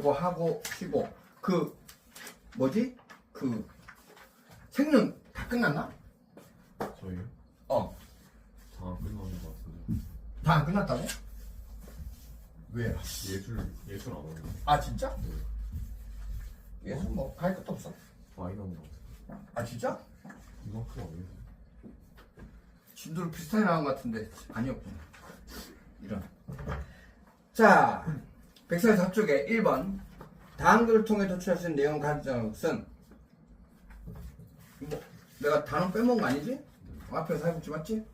요거 하고 쉬고 그 뭐지? 그 생명 다 끝났나? 저희요? 어. 다 끝나는 것 같은데. 다 안 끝났다고? 왜? 예술 안 하는 거. 아 진짜? 네. 예술 뭐 할 것도 없어. 많이 나온 것 같아요. 아 진짜? 이만큼 아니에요. 진도를 비슷하게 나온 것 같은데 아니었구나. 이런. 자, 144쪽에 1번 다음 글을 통해 도출할 수 있는 내용 가르치는 것은 뭐 내가 단어 빼먹은 거 아니지? 앞에서 해보지 맞지?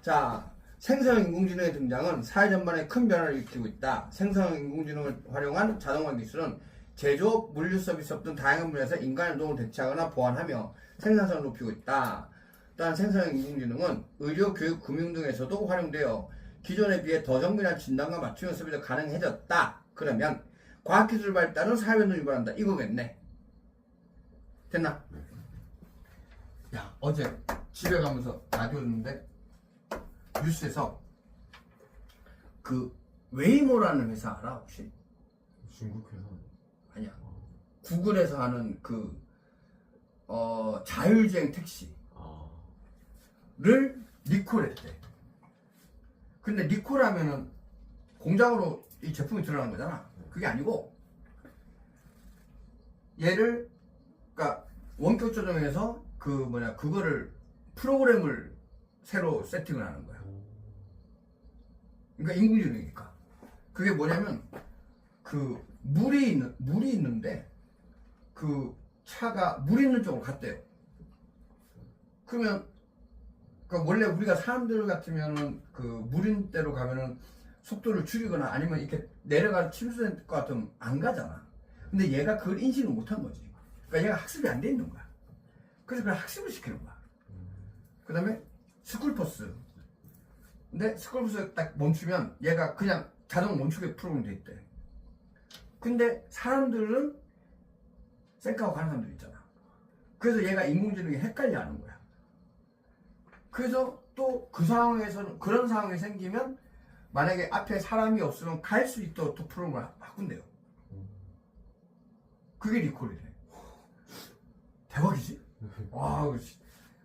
자, 생성형 인공지능의 등장은 사회 전반에 큰 변화를 일으키고 있다. 생성형 인공지능을 활용한 자동화 기술은 제조업, 물류 서비스업 등 다양한 분야에서 인간의 노동을 대체하거나 보완하며 생산성을 높이고 있다. 또한 생성형 인공지능은 의료, 교육, 금융 등에서도 활용되어 기존에 비해 더 정밀한 진단과 맞춤형 서비스가 가능해졌다. 그러면 과학기술 발달은 사회변동을 유발한다. 이거겠네. 됐나? 야, 어제 집에 가면서 라디오 듣는데 뉴스에서 그 웨이모라는 회사 알아 혹시? 중국 회사. 아니야. 구글에서 하는 그 자율주행 택시를 리콜했대. 근데 리콜하면은 공장으로 이 제품이 들어가는 거잖아. 그게 아니고 얘를 그러니까 원격 조정해서 그거를 프로그램을 새로 세팅을 하는 거야. 그러니까 인공지능이니까. 그게 뭐냐면 그 물이 있는데 그 차가 물 있는 쪽으로 갔대요. 그러면 그러니까 원래 우리가 사람들 같으면은 그 물 있는 데로 가면은 속도를 줄이거나 아니면 이렇게 내려가 침수될 것 같으면 안 가잖아. 근데 얘가 그걸 인식을 못한 거지. 그러니까 얘가 학습이 안 돼 있는 거야. 그래서 그걸 학습을 시키는 거야. 그 다음에 스쿨버스. 근데 스쿨버스 딱 멈추면 얘가 그냥 자동 멈추게 프로그램 돼 있대. 근데 사람들은 쌩까고 가는 사람들 있잖아. 그래서 얘가 인공지능이 헷갈려 하는 거야. 그래서 또 그 상황에서는 그런 상황이 생기면 만약에 앞에 사람이 없으면 갈 수 있도록 또 프로그램을 바꾼대요. 그게 리콜이래. 대박이지? 와,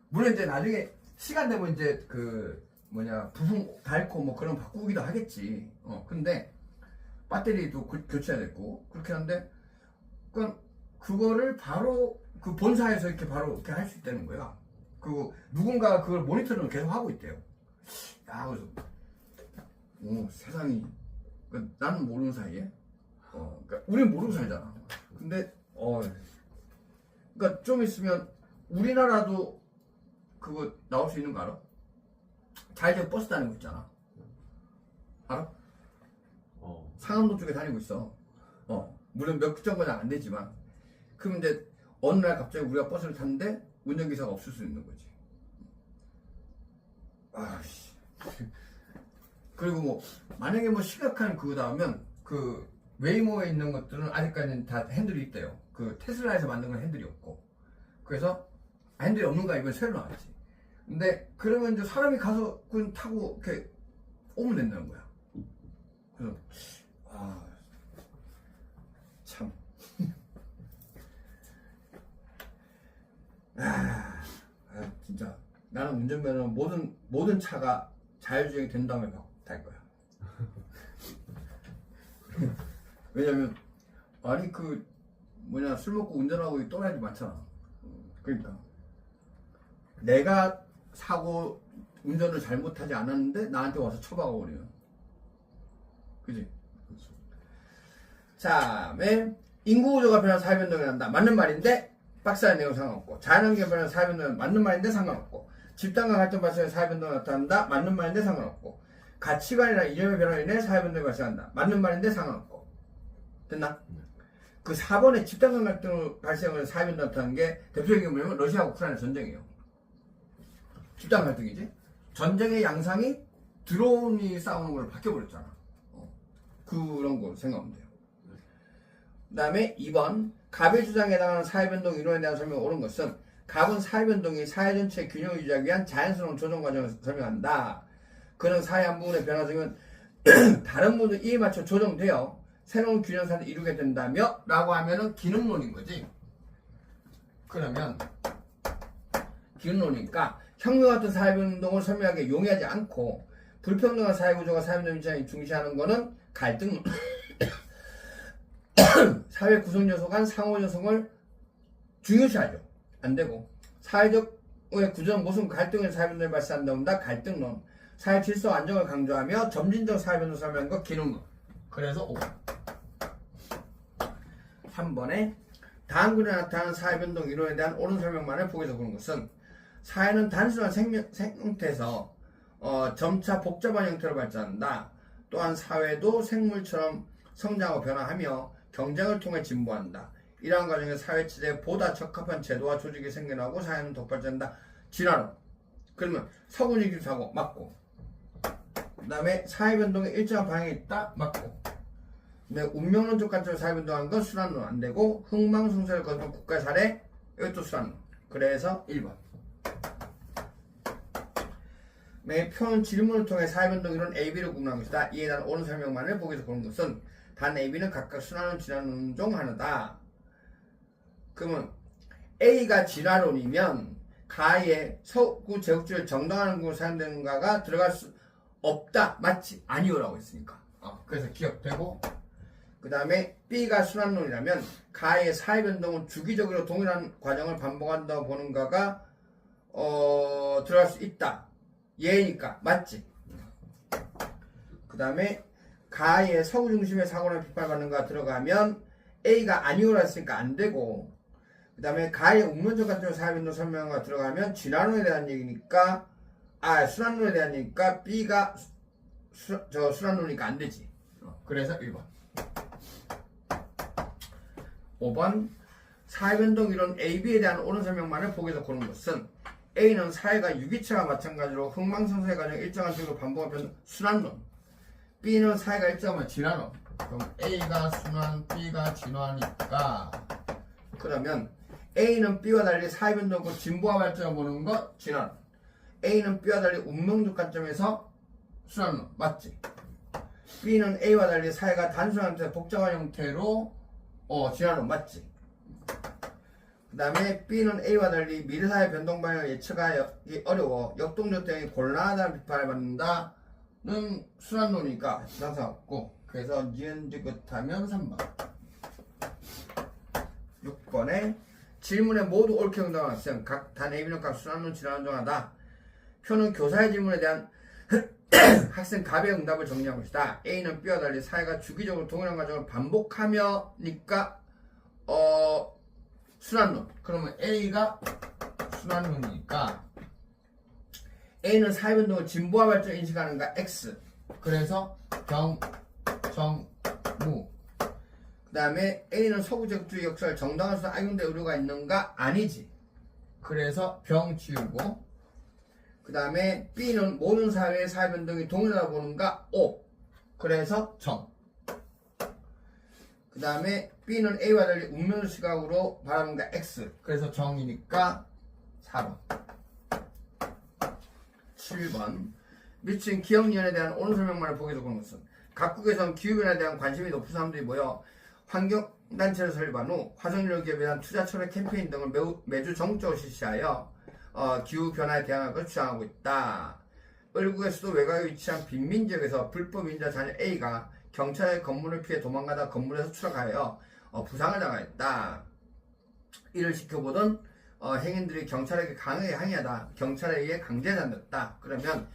물론 이제 나중에 시간 되면 이제 부품 닳고 뭐 그런 바꾸기도 하겠지. 근데 배터리도 교체해야 됐고 그렇게 하는데 그거를 바로 그 본사에서 이렇게 바로 이렇게 할 수 있다는 거야. 그리고 누군가가 그걸 모니터링을 계속 하고 있대요. 야, 그래서 세상이 나는 모르는 사이에 그러니까 우리는 모르고 살잖아. 근데 그러니까 좀 있으면 우리나라도 그거 나올 수 있는 거 알아? 자율주행 버스 다니는 거 있잖아. 알아? 상암동 쪽에 다니고 있어. 물론 몇 정거장 안 되지만. 그럼 이제 어느 날 갑자기 우리가 버스를 탔는데 운전기사가 없을 수 있는 거지. 아씨. 그리고 뭐 만약에 뭐 심각한 그거다 하면 그 웨이모에 있는 것들은 아직까지는 다 핸들이 있대요. 그 테슬라에서 만든 건 핸들이 없고. 그래서 핸들이 없는 거야. 이번 새로 나왔지. 근데 그러면 이제 사람이 가서 그냥 타고 이렇게 오면 된다는 거야. 그래서 참. 진짜 나는 운전면허 모든 차가 자율주행이 된 다음에 탈 거야. 왜냐면 아니 술 먹고 운전하고 또라이들 많잖아. 그러니까 내가 사고 운전을 잘못하지 않았는데 나한테 와서 처박아 버리면, 그지? 그렇죠. 자, 맨 인구구조가 변해서 사회변동이 난다. 맞는 말인데 박스의 내용 상관없고, 자연환경이 변해서 사회변동이 맞는 말인데 상관없고, 집단과 갈등 발생해 사회변동이 나타난다. 맞는 말인데 상관없고, 가치관이나 이념의 변화로 인해 사회변동이 발생한다. 맞는 말인데 상관없고. 됐나? 그 4번에 집단간 갈등 발생을 사회변동이 나타나는 게 대표적인 게 뭐냐면 러시아하고 우크라이나 전쟁이에요. 집단 갈등이지. 전쟁의 양상이 드론이 싸우는 걸로 바뀌어버렸잖아. 그런 거 생각하면 돼요. 그 다음에 2번 갑의 주장에 해당하는 사회변동 이론에 대한 설명을 옳은 것은 갑은 사회변동이 사회 전체의 균형을 유지하기 위한 자연스러운 조정 과정을 설명한다. 그는 사회 한 부분의 변화 중은 다른 부분도 이에 맞춰 조정되어 새로운 균형사를 이루게 된다며 라고 하면은 기능론인 거지. 그러면 기능론이니까 혁명 같은 사회운동을 설명하기 용이하지 않고 불평등한 사회구조가 사회운동 입장에 중시하는 거는 갈등론. 사회 구성 요소 간 상호 요소를 중요시하죠. 안 되고 사회적의 구조는 무슨 갈등의 사회운동이 발생한다. 갈등론. 사회 질서 안정을 강조하며 점진적 사회변동 설명한 것 기능론. 그래서 5번. 3번에 다음 글에 나타나는 사회변동 이론에 대한 옳은 설명만을 보기에서 보는 것은 사회는 단순한 생명태에서 점차 복잡한 형태로 발전한다. 또한 사회도 생물처럼 성장하고 변화하며 경쟁을 통해 진보한다. 이러한 과정에 사회 체제에 보다 적합한 제도와 조직이 생겨나고 사회는 덧발전한다. 진화론. 그러면 서구적 기술하고 맞고, 그 다음에 사회변동에 일정한 방향이 있다. 맞고, 근데 운명론적 관점에서 사회변동하는 건 순환론 안 되고, 흥망성쇠를 거둔 국가 사례, 이것도 순환론. 그래서 1번. 매 표현 질문을 통해 사회변동 이론 AB를 구분한 것이다. 이에 대한 옳은 설명만을 보기에서 보는 것은 단 AB는 각각 순환론, 진화론 중 하나다. 그러면 A가 진화론이면 가의 서구 제국주의를 정당화하는 구로 사용되는가가 들어갈 수 없다. 맞지? 아니오라고 했으니까. 그래서 기억되고, 그 다음에 B가 순환론이라면 가의 사회변동은 주기적으로 동일한 과정을 반복한다고 보는가가 들어갈 수 있다. 예니까 맞지? 그 다음에 가의 서구 중심의 사고를 비판받는가 들어가면 A가 아니오라 했으니까 안 되고, 그 다음에 가의 운문적 같은 사회변동 설명가 들어가면 진화론에 대한 얘기니까, 순환론에 대한 얘기니까 B가 순환론이니까 안 되지. 그래서 1번. 5번. 사회변동 이론 AB에 대한 옳은 설명만을 보기에서 고른 것은 A는 사회가 유기체와 마찬가지로 흥망성쇠의 과정을 일정한 식으로 반복하는 순환론, B는 사회가 일정하면 진화론. 그럼 A가 순환, B가 진화니까, 그러면 A는 B와 달리 사회변동과 진보와 발전을 보는 것 진화론, A는 B와 달리 운명적 관점에서 순환론. 맞지? B는 A와 달리 사회가 단순한 형태, 복잡한 형태로 진화론. 맞지? 그 다음에 B는 A와 달리 미래사회 변동 방향을 예측하기 어려워 역동적 대응이 곤란하다는 비판을 받는다는 순환론이니까 상상없고, 그래서 니은지긋하면 3번. 6번에 질문에 모두 옳게 응답한 학생 단 AB는 각 순환론 진화론 중 하나다. 표는 교사의 질문에 대한 학생 답의 응답을 정리한 것이다. A는 B와 달리 사회가 주기적으로 동일한 과정을 반복하며니까 순환론. 그러면 A가 순환론이니까 A는 사회변동을 진보와 발전을 인식하는가 X. 그래서 무. 그 다음에 A는 서구제국주의 역사를 정당화해서 악용될 의료가 있는가 아니지. 그래서 병 지우고, 그 다음에 B는 모든 사회의 사회변동이 동일하다 보는가 O. 그래서 정. 그 다음에 B는 A와 달리 운명의 시각으로 바라본가 X. 그래서 정이니까 4번. 7번. 미친 기억연에 대한 옳은 설명만을 보기에서 보는 것은 각국에선 기후변화에 대한 관심이 높은 사람들이 모여 환경단체를 설립한 후 화석연료 기업에 대한 투자 철회 캠페인 등을 매주 전국적으로 실시하여 기후변화에 대응할 것을 주장하고 있다. 을국에서도 외곽에 위치한 빈민지역에서 불법 임자 자녀 A가 경찰의 건물을 피해 도망가다 건물에서 추락하여 부상을 당하였다. 이를 지켜보던 행인들이 경찰에게 강하게 항의하다 경찰에 의해 강제단됐다. 그러면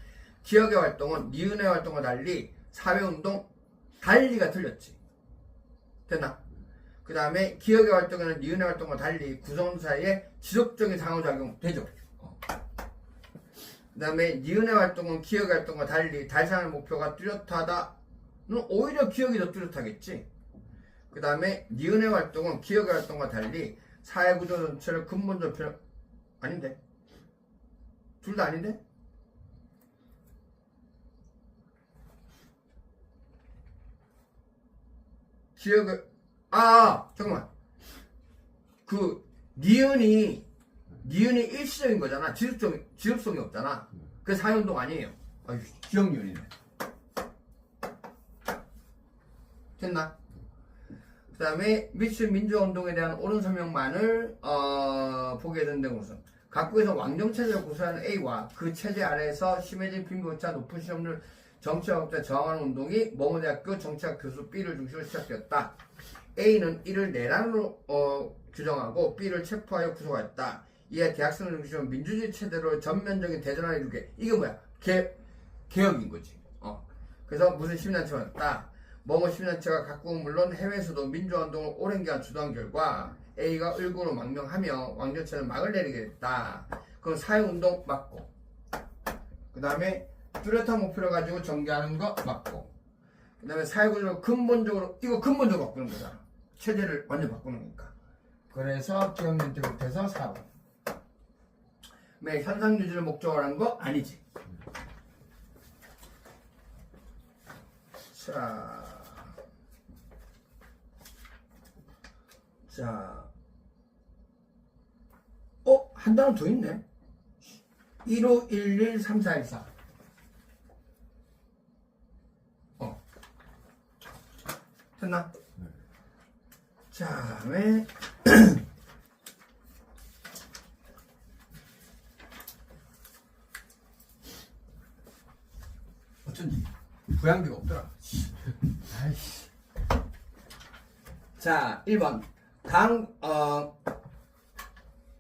기억의 활동은 니은의 활동과 달리 사회운동 달리가 틀렸지. 됐나? 그 다음에 기억의 활동에는 니은의 활동과 달리 구성원 사이에 지속적인 상호작용 되죠. 그 다음에 니은의 활동은 기억의 활동과 달리 달성할 목표가 뚜렷하다는 오히려 기억이 더 뚜렷하겠지. 그 다음에 니은의 활동은 기억의 활동과 달리 사회구조 전체를 근본적으로 아닌데? 둘 다 아닌데? 기억을 잠깐만. 그 니은이 일시적인 거잖아. 지속성이 없잖아. 그게 사회운동 아니에요. 기억 니은이네. 됐나? 그 다음에 미술 민주화운동에 대한 옳은 설명만을 보게 된다는 것은 각국에서 왕정체제를 고수하는 A와 그 체제 아래에서 심해진 빈부격차 높은 실업률 정치학업자에 저항하는 운동이 모모대학교 정치학 교수 B를 중심으로 시작되었다. A는 이를 내란으로 규정하고 B를 체포하여 구속하였다. 이에 대학생을 중심으로 민주주의 체제로 전면적인 대전환을 이루게. 이게 뭐야? 개혁인 거지. 그래서 무슨 시민단체가 왔다. 뭐뭐 시민단체가 각국은 물론 해외에서도 민주화운동을 오랜 기간 주도한 결과 A가 을구로 망명하며 왕정체를 막을 내리게 됐다. 그럼 사회운동 맞고, 그 다음에 뚜렷한 목표를 가지고 전개하는 거 맞고, 그 다음에 사회구조를 근본적으로 바꾸는 거잖아. 체제를 완전 바꾸는 거니까. 그래서 기업연대 못해서 4번. 현상 유지를 목적으로 하는 거 아니지. 자, 한 단어 더 있네. 15113414. 됐나? 네. 자, 왜? 어쩐지 부양기가 없더라. 아이씨. 자, 1번.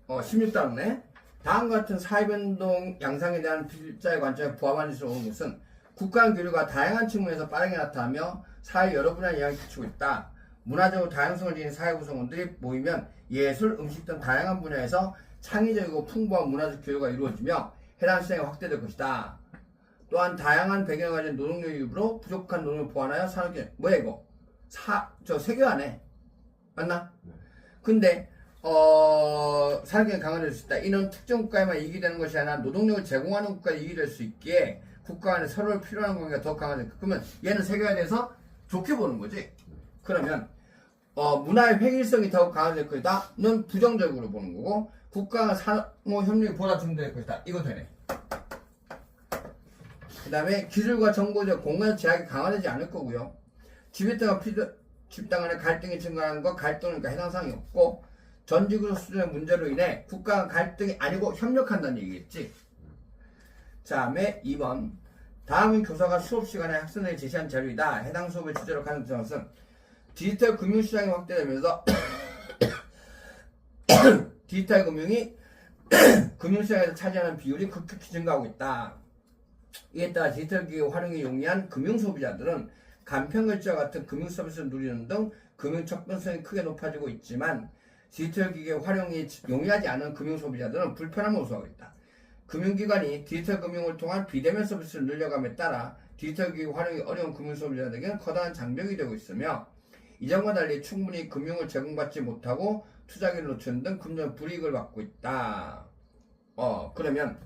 16단원에 다음 같은 사회변동 양상에 대한 필자의 관점에 부합하는 것으로 오는 것은 국가 교류가 다양한 측면에서 빠르게 나타나며 사회 여러 분야에 영향을 끼치고 있다. 문화적으로 다양성을 지닌 사회 구성원들이 모이면 예술, 음식 등 다양한 분야에서 창의적이고 풍부한 문화적 교류가 이루어지며 해당 시장이 확대될 것이다. 또한 다양한 배경을 가진 노동력 유입으로 부족한 노동을 보완하여 산업계 뭐야 이거? 세교하네. 맞나? 네. 근데 산업계가 강화될 수 있다. 이는 특정 국가에만 이익이 되는 것이 아니라 노동력을 제공하는 국가에 이익이 될 수 있기에 국가 간에 서로를 필요한 관계가 더 강화될. 그러면 얘는 세계화에 대해서 좋게 보는 거지. 그러면 문화의 획일성이 더욱 강화될 것이다. 는 부정적으로 보는 거고 국가가 상호 협력이 보다 중대될 것이다. 이거 되네. 그 다음에 기술과 정보적 공간 제약이 강화되지 않을 거고요. 집단 간의 갈등이 증가하는 거 갈등이니까 해당 사항이 없고 전지구조 수준의 문제로 인해 국가가 갈등이 아니고 협력한다는 얘기겠지. 자, 다음에 2번. 다음은 교사가 수업 시간에 학생에게 제시한 자료이다. 해당 수업의 주제로 가는 것은 디지털 금융시장이 확대되면서 디지털 금융이 금융시장에서 차지하는 비율이 급격히 증가하고 있다. 이에 따라 디지털 기기 활용이 용이한 금융소비자들은 간편결제와 같은 금융서비스를 누리는 등 금융 접근성이 크게 높아지고 있지만 디지털 기기 활용이 용이하지 않은 금융소비자들은 불편함을 호소하고 있다. 금융기관이 디지털 금융을 통한 비대면 서비스를 늘려감에 따라 디지털 기기 활용이 어려운 금융소비자들에게는 커다란 장벽이 되고 있으며 이전과 달리 충분히 금융을 제공받지 못하고 투자기를 놓치는 등 금융 불이익을 받고 있다. 그러면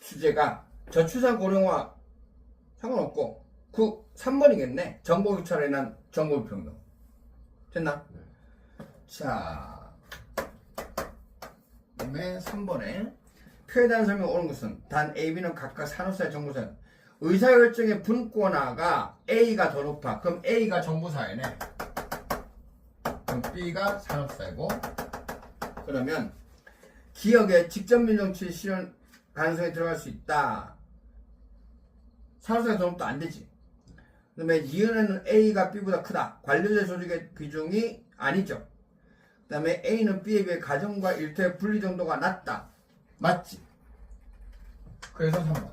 주제가 저출산 고령화 상관없고 3번이겠네. 정보유착에 대한 정보불평등. 됐나? 네. 자, 그다음에 3번에 표에 대한 설명 옳은 것은 단 A, B는 각각 산업사회 정보사회 의사결정의 분권화가 A가 더 높아. 그럼 A가 정보사회네. 그럼 B가 산업사회고. 그러면 기업의 직접 민정치 실현 가능성이 들어갈 수 있다. 산업사회 더 높다 안 되지. 그 다음에 니은에는 A가 B보다 크다. 관료제 조직의 비중이 아니죠. 그 다음에 A는 B에 비해 가정과 일터의 분리 정도가 낮다. 맞지? 그래서 3번.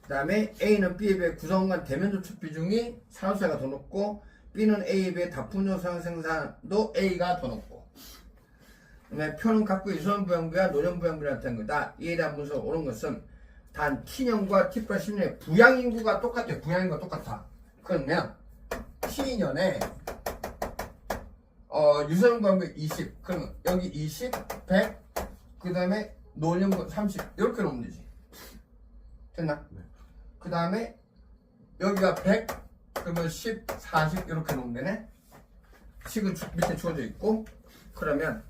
그 다음에 A는 B에 비해 구성원 대면 접촉 비중이 산업사회가 더 높고 B는 A에 비해 다품종 생산도 A가 더 높고. 그 다음에 표는 각국의 유선부양부와 노년부양부를 나타낸 거다. 이에 대한 문서가 옳은 것은 단 T년과 T+10년의 부양인구가 똑같아요. 부양인구가 똑같아. 그러면 T년에 유선부양부 20 그러면 여기 20, 100 그 다음에 노년부 30 이렇게 놓으면 되지. 됐나? 네. 그 다음에 여기가 100 그러면 10, 40 이렇게 놓으면 되네. 식은 밑에 주어져 있고 그러면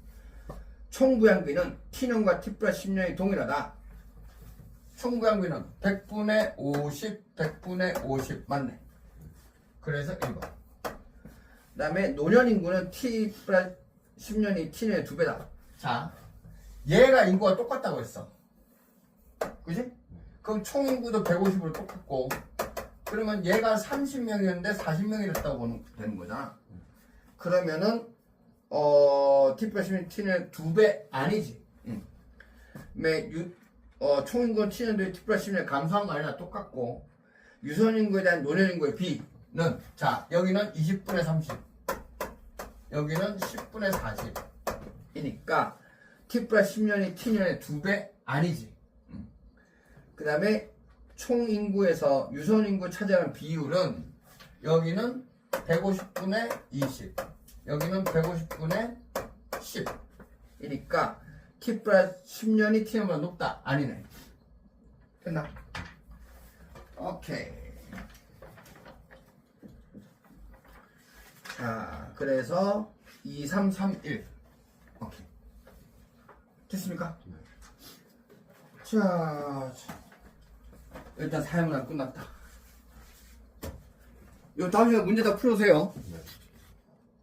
총부양비는 T년과 T+10년이 동일하다. 총부양비는 100분의 50, 100분의 50 맞네. 그래서 1번. 그 다음에 노년 인구는 t 플러스 10년이 t는 2배다. 자, 얘가 인구가 똑같다고 했어. 그지? 그럼 총 인구도 150으로 똑같고, 그러면 얘가 30명이었는데 40명이 됐다고 보면 되는 거잖아. 그러면은 t 플러스 10년 t는 2배 아니지. 총 인구는 t는 t 플러스 10년 감소한 거 아니라 똑같고, 유선 인구에 대한 노년 인구의 b는, 자, 여기는 20분의 30, 여기는 10분의 40이니까 t 플러스 10년이 t년의 2배 아니지. 그 다음에 총 인구에서 유선 인구 차지하는 비율은 여기는 150분의 20, 여기는 150분의 10이니까 t 플러스 10년이 t년보다 높다. 아니네. 됐나? 오케이. 자, 그래서 2, 3, 3, 1. 오케이. 됐습니까? 네. 자, 일단 사용은 끝났다. 요 다음 시간 문제 다 풀어주세요. 네.